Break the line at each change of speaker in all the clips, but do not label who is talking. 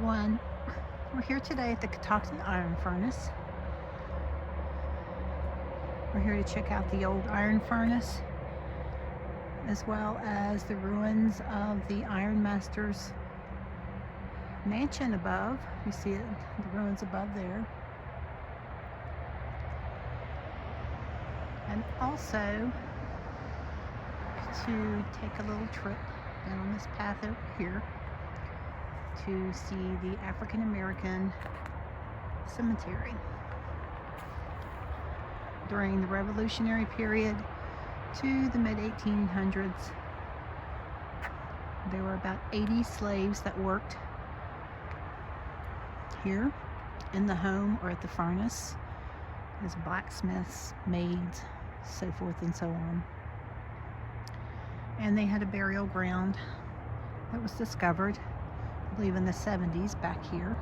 everyone. We're here today at the Catoctin Iron Furnace. We're here to check out the old iron furnace as well as the ruins of the Ironmaster's mansion above. You see it, the ruins above there. And also to take a little trip down on this path over here to see the African American cemetery. During the Revolutionary period to the mid-1800s, there were about 80 slaves that worked here in the home or at the furnace as blacksmiths, maids, so forth and so on. And they had a burial ground that was discovered, I believe in the 70s, back here.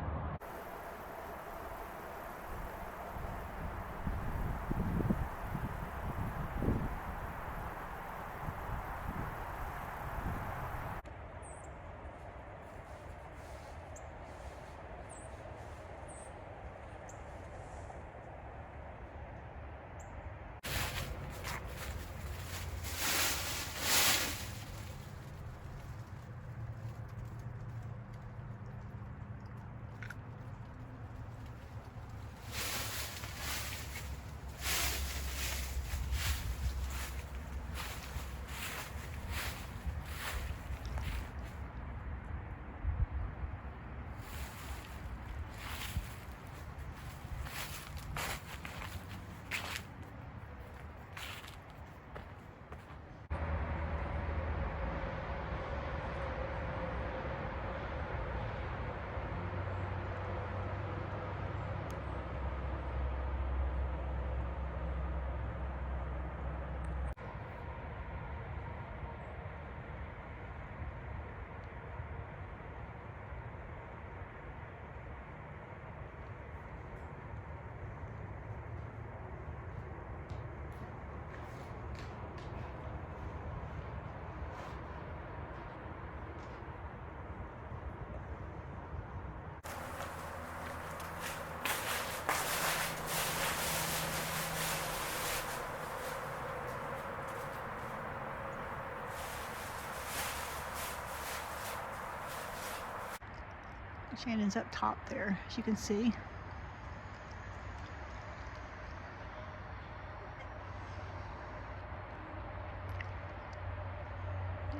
Shannon's up top there, as you can see.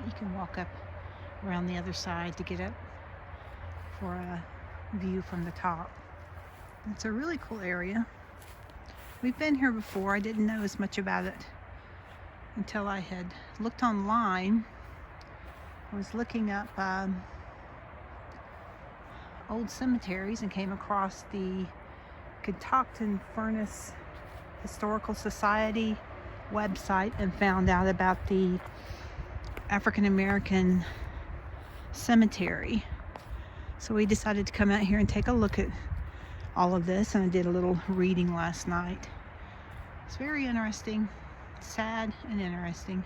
You can walk up around the other side to get up for a view from the top. It's a really cool area. We've been here before. I didn't know as much about it until I had looked online. I was looking up old cemeteries and came across the Catoctin Furnace Historical Society website and found out about the African American cemetery. So we decided to come out here and take a look at all of this, and I did a little reading last night. It's very interesting, sad and interesting.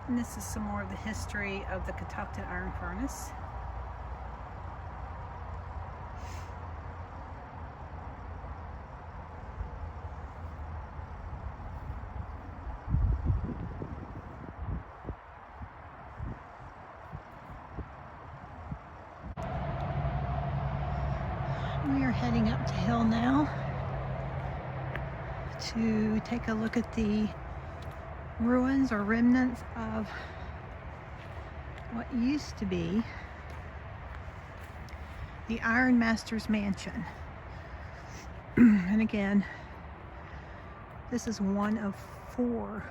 And this is some more of the history of the Catoctin Iron Furnace. We are heading up the hill now to take a look at the ruins or remnants of what used to be the Ironmaster's mansion. And again, this is one of 4,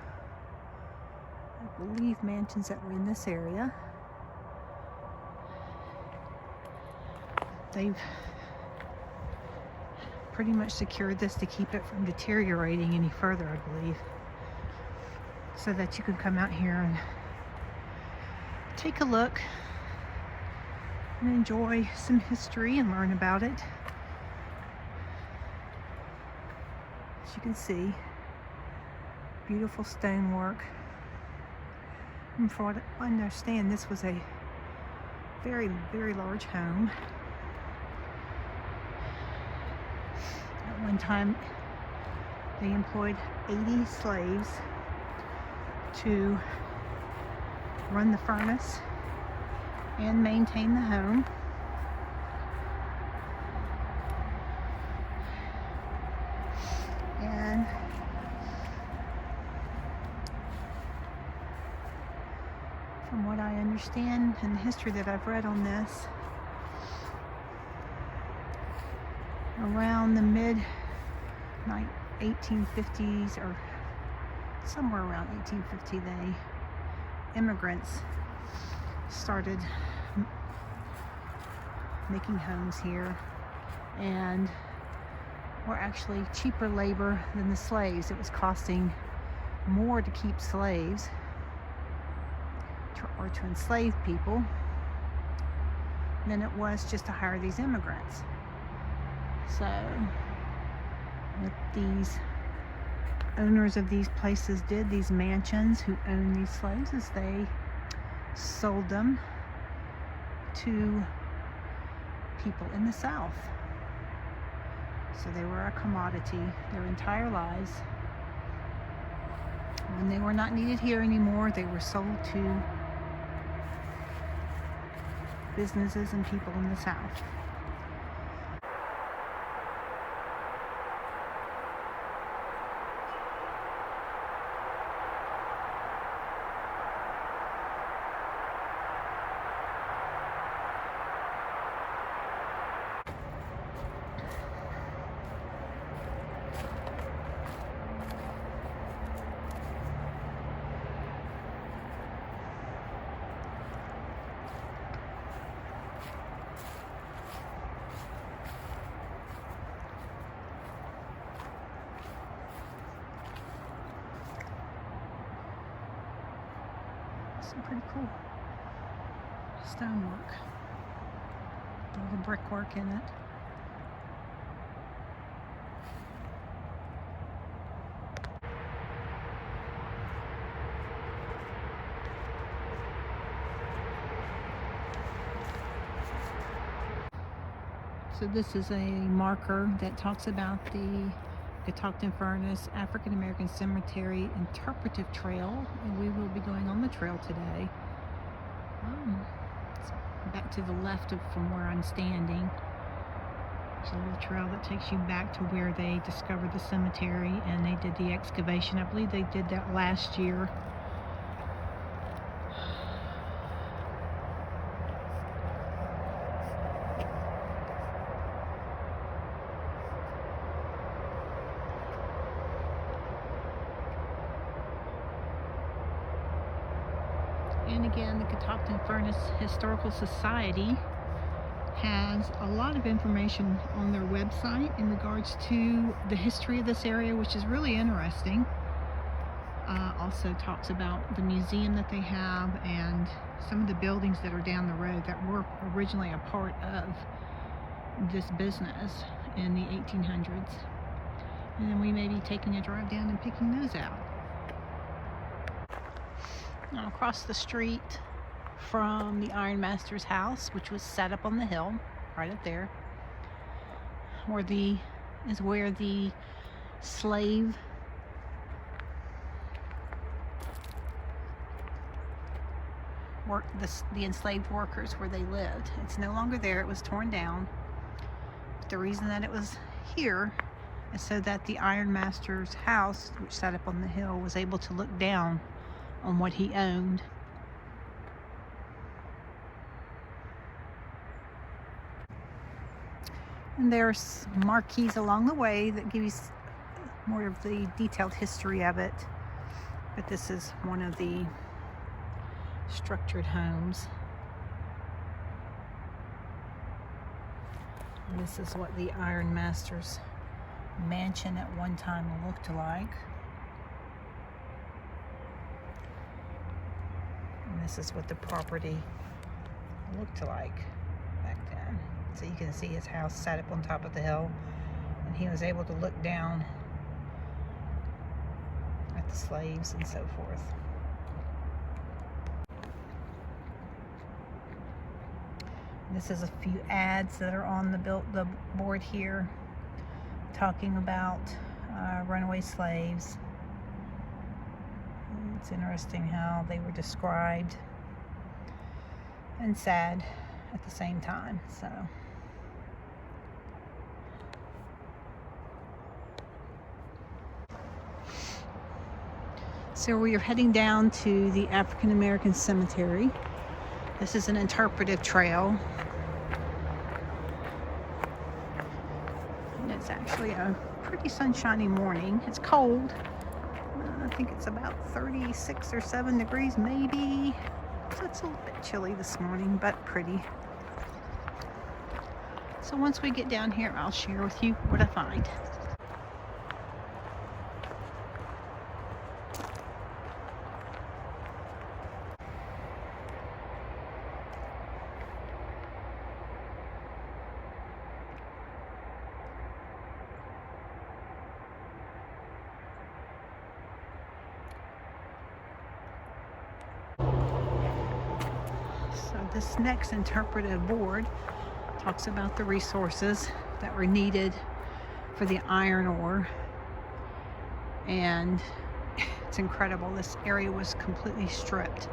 I believe, mansions that were in this area. They've pretty much secured this to keep it from deteriorating any further, I believe, so that you can come out here and take a look and enjoy some history and learn about it. As you can see, Beautiful stonework. And from what I understand, this was a very, very large home. At one time, they employed 80 slaves to run the furnace and maintain the home. And from what I understand and the history that I've read on this, around the mid 1850s or somewhere around 1850, immigrants started making homes here and were actually cheaper labor than the slaves. It was costing more to keep slaves or to enslave people than it was just to hire these immigrants. So what these owners of these places did, these mansions who owned these slaves, is they sold them to people in the South. So they were a commodity their entire lives. When they were not needed here anymore, they were sold to businesses and people in the South. Some pretty cool stonework. All the brickwork in it. So this is a marker that talks about the Catoctin Furnace African American Cemetery Interpretive Trail, and we will be going on the trail today. It's back to the left from where I'm standing. It's a little trail that takes you back to where they discovered the cemetery and they did the excavation. I believe they did that last year. And again, the Catoctin Furnace Historical Society has a lot of information on their website in regards to the history of this area, which is really interesting. Also talks about the museum that they have and some of the buildings that are down the road that were originally a part of this business in the 1800s. And then we may be taking a drive down and picking those out. Now, across the street from the Ironmaster's house, which was set up on the hill, right up there, where the slave the enslaved workers where they lived. It's no longer there. It was torn down. But the reason that it was here is so that the Ironmaster's house, which sat up on the hill, was able to look down on what he owned. And there's marquees along the way that give you more of the detailed history of it. But this is one of the structured homes. And this is what the Ironmaster's mansion at one time looked like. And this is what the property looked like back then. So you can see his house sat up on top of the hill, and he was able to look down. I about the slaves and so forth. This is a few ads that are on the board here, talking about runaway slaves. It's interesting how they were described, and sad at the same time. So we are heading down to the African American Cemetery. This is an interpretive trail. And it's actually a pretty sunshiny morning. It's cold. I think it's about 36 or 7 degrees maybe. So it's a little bit chilly this morning, but pretty. So once we get down here, I'll share with you what I find. This next interpretive board talks about the resources that were needed for the iron ore, and it's incredible. This area was completely stripped.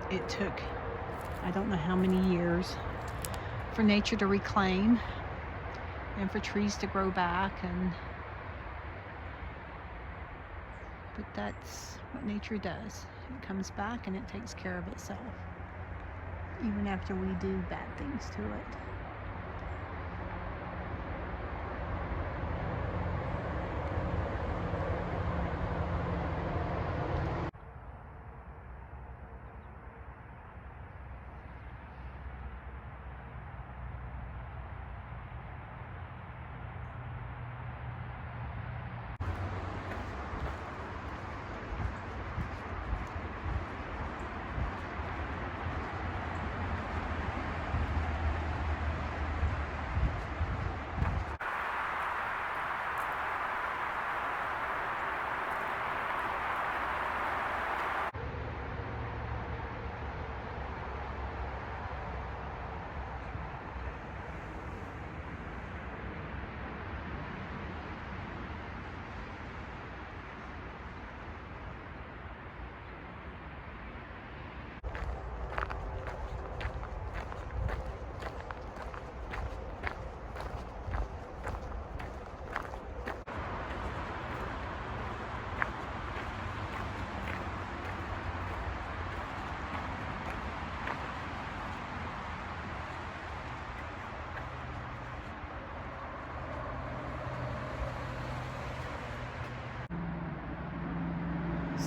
It took, I don't know how many years, for nature to reclaim and for trees to grow back, but that's what nature does. It comes back and it takes care of itself, even after we do bad things to it.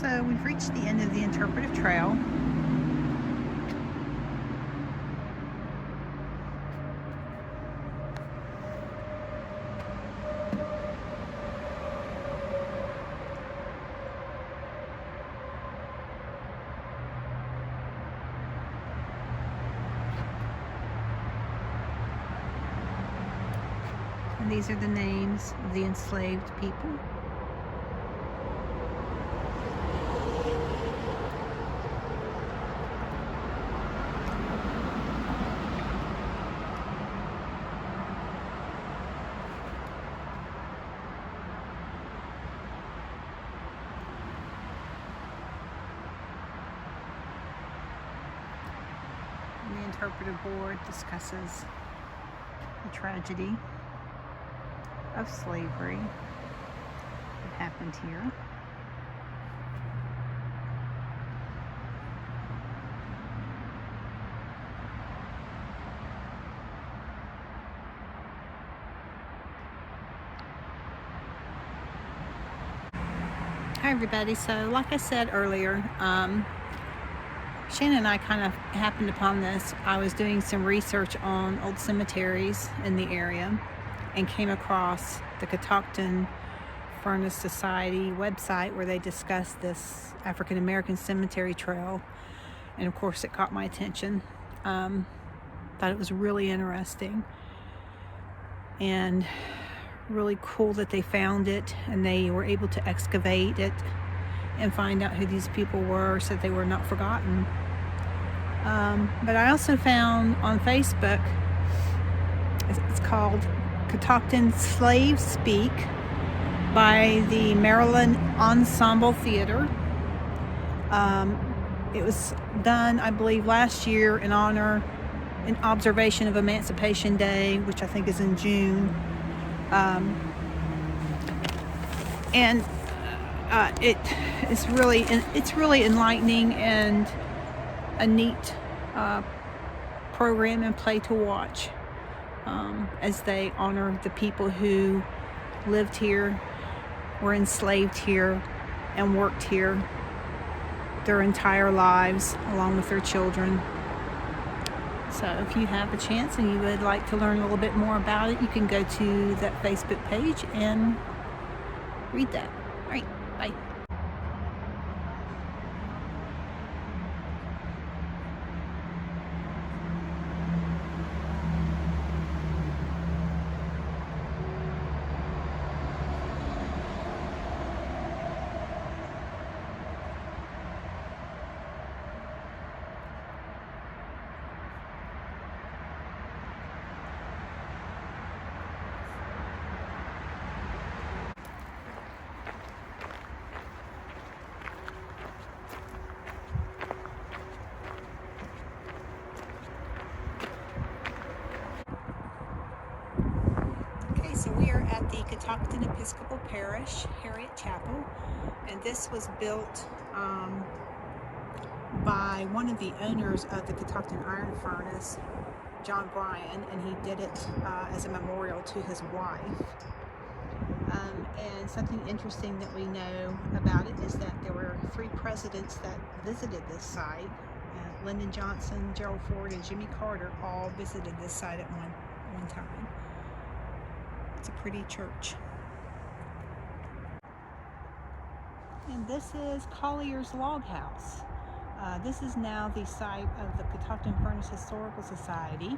So we've reached the end of the interpretive trail. And these are the names of the enslaved people. The interpretive board discusses the tragedy of slavery that happened here. Hi everybody, so like I said earlier, Shannon and I kind of happened upon this. I was doing some research on old cemeteries in the area and came across the Catoctin Furnace Society website where they discuss this African American cemetery trail, and of course it caught my attention. Thought it was really interesting, and really cool that they found it and they were able to excavate it and find out who these people were so they were not forgotten. But I also found on Facebook, it's called Catoctin Slave Speak by the Maryland Ensemble Theater. It was done, I believe, last year in observation of Emancipation Day, which I think is in June. It's really enlightening and a neat program and play to watch as they honor the people who lived here, were enslaved here, and worked here their entire lives along with their children. So if you have a chance and you would like to learn a little bit more about it, you can go to that Facebook page and read that. All right, bye. So we are at the Catoctin Episcopal Parish, Harriet Chapel, and this was built by one of the owners of the Catoctin Iron Furnace, John Bryan, and he did it as a memorial to his wife. And something interesting that we know about it is that there were 3 presidents that visited this site. Lyndon Johnson, Gerald Ford, and Jimmy Carter all visited this site at one time. It's a pretty church. And this is Collier's Log House. This is now the site of the Catoctin Furnace Historical Society.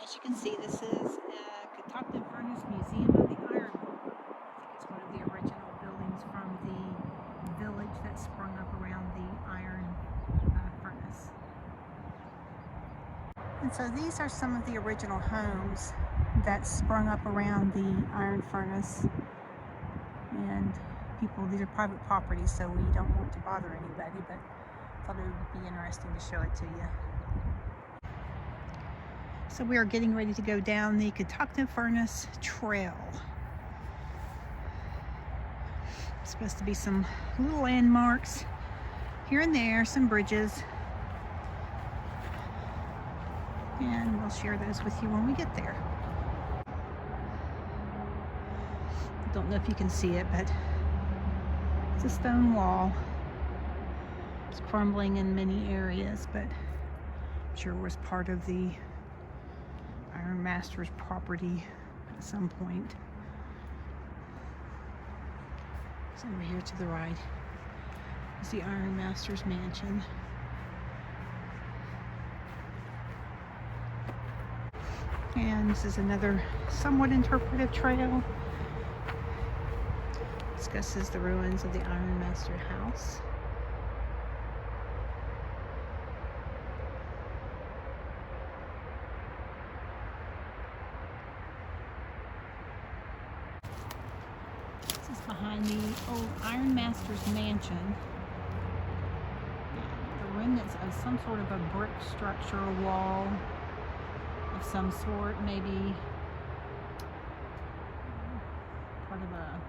As you can see, this is Catoctin Furnace Museum of the Iron Worker. I think it's one of the original buildings from the village that sprung up around the iron furnace. And so these are some of the original homes that sprung up around the iron furnace, and these are private properties, so we don't want to bother anybody, but I thought it would be interesting to show it to you. So we are getting ready to go down the Catoctin Furnace Trail. It's supposed to be some little landmarks here and there, some bridges, and we'll share those with you when we get there. Don't know if you can see it, but it's a stone wall. It's crumbling in many areas, but I'm sure it was part of the Ironmaster's property at some point. So over here to the right is the Ironmaster's mansion. And this is another somewhat interpretive trail. Discusses the ruins of the Ironmaster house. This is behind the old Ironmaster's mansion. The remnants of some sort of a brick structure or wall of some sort, maybe part of a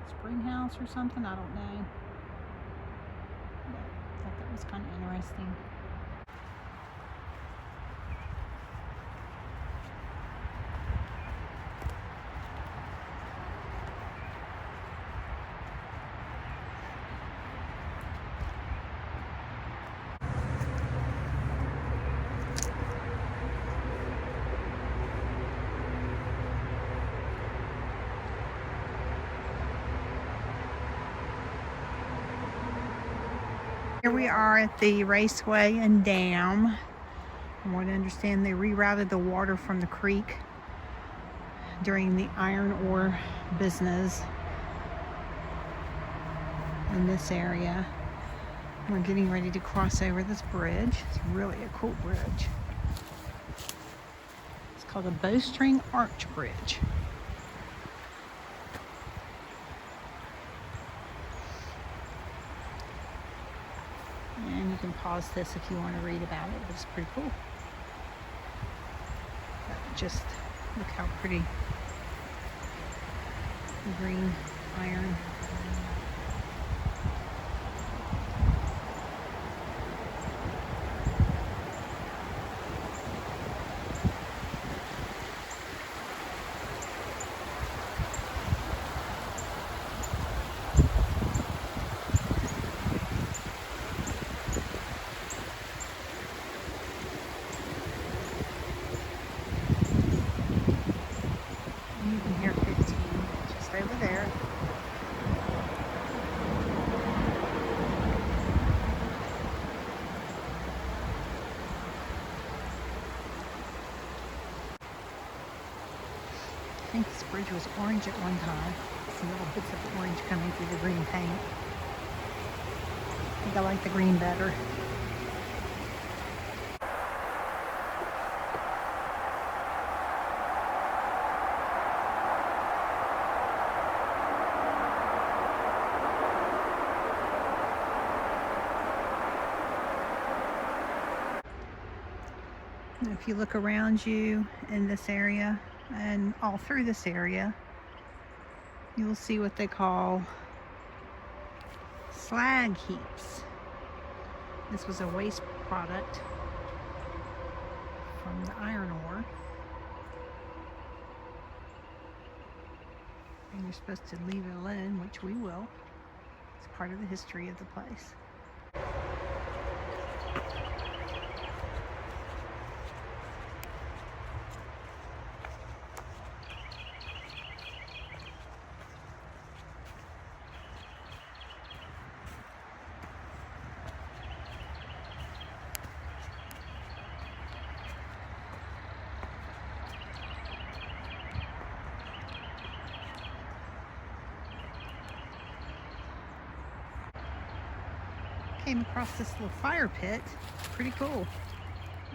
spring house or something, I don't know. But I thought that was kind of interesting. Here we are at the raceway and dam. From what I understand, they rerouted the water from the creek during the iron ore business in this area. We're getting ready to cross over this bridge. It's really a cool bridge. It's called a bowstring arch bridge. And you can pause this if you want to read about it, but it's pretty cool. Just look how pretty the green iron. I think this bridge was orange at one time. Some little bits of orange coming through the green paint. I think I like the green better. If you look around you in this area and all through this area, you will see what they call slag heaps. This was a waste product from the iron ore. And you're supposed to leave it alone, which we will. It's part of the history of the place. Came across this little fire pit. Pretty cool.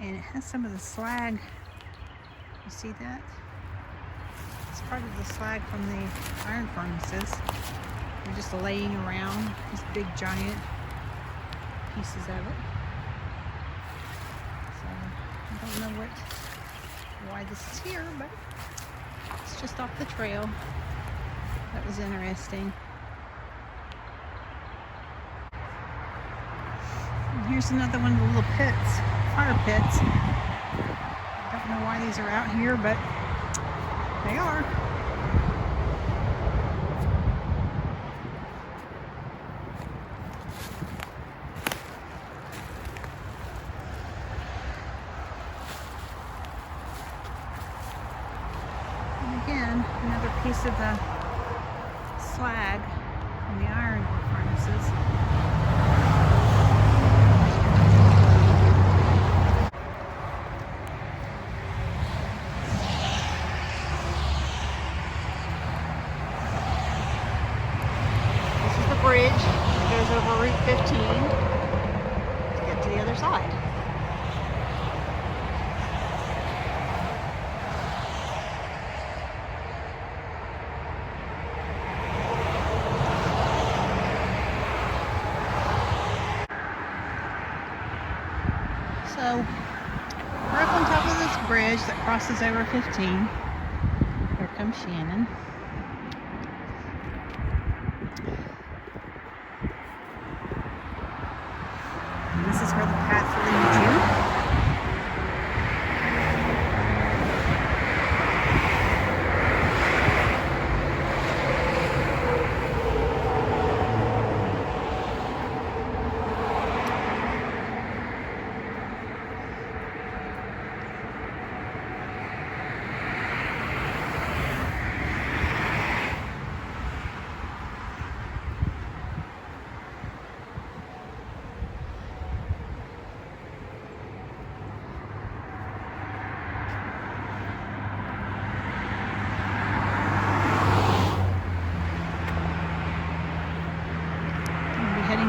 And it has some of the slag. You see that? It's part of the slag from the iron furnaces. They're just laying around, these big giant pieces of it. So I don't know why this is here, but it's just off the trail. That was interesting. Here's another one of the little pits, fire pits. I don't know why these are out here, but they are. And again, another piece of the slag from the iron ore furnaces. Bridge that goes over Route 15 to get to the other side. So we're up on top of this bridge that crosses over 15. Here comes Shannon. This is where the path leads you.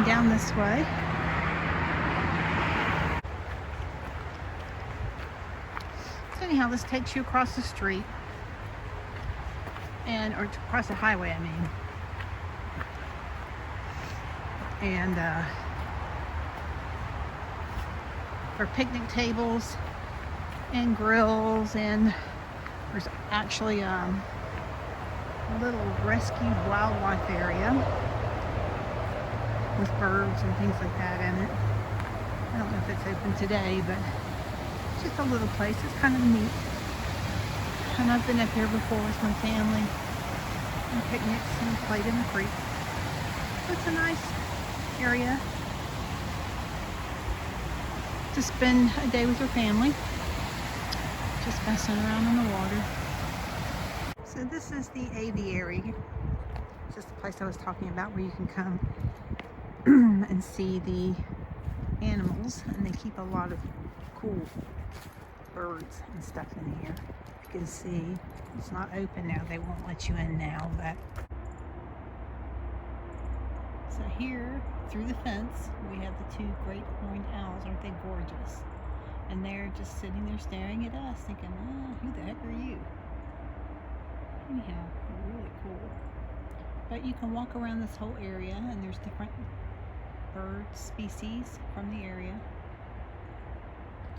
down this way. So anyhow, this takes you across the street, or across the highway, I mean. And for picnic tables and grills, and there's actually a little rescued wildlife area with birds and things like that in it. I don't know if it's open today, but it's just a little place. It's kind of neat. And I've been up here before with my family and picnics and played in the creek. It's a nice area to spend a day with your family, just messing around in the water. So this is the aviary. It's just the place I was talking about where you can come and see the animals, and they keep a lot of cool birds and stuff in here. You can see it's not open now. They won't let you in now, but so here through the fence we have the two great horned owls. Aren't they gorgeous? And they're just sitting there staring at us thinking, oh, who the heck are you? Anyhow, they're really cool. But you can walk around this whole area and there's different bird species from the area.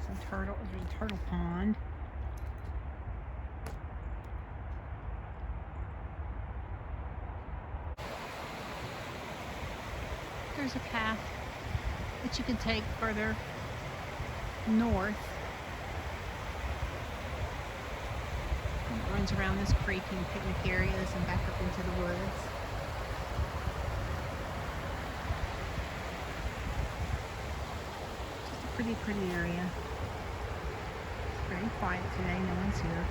Some turtle, there's a turtle pond. There's a path that you can take further north. And it runs around this creek and picnic areas and back up into the woods. Just a pretty area. It's very quiet today, no one's here.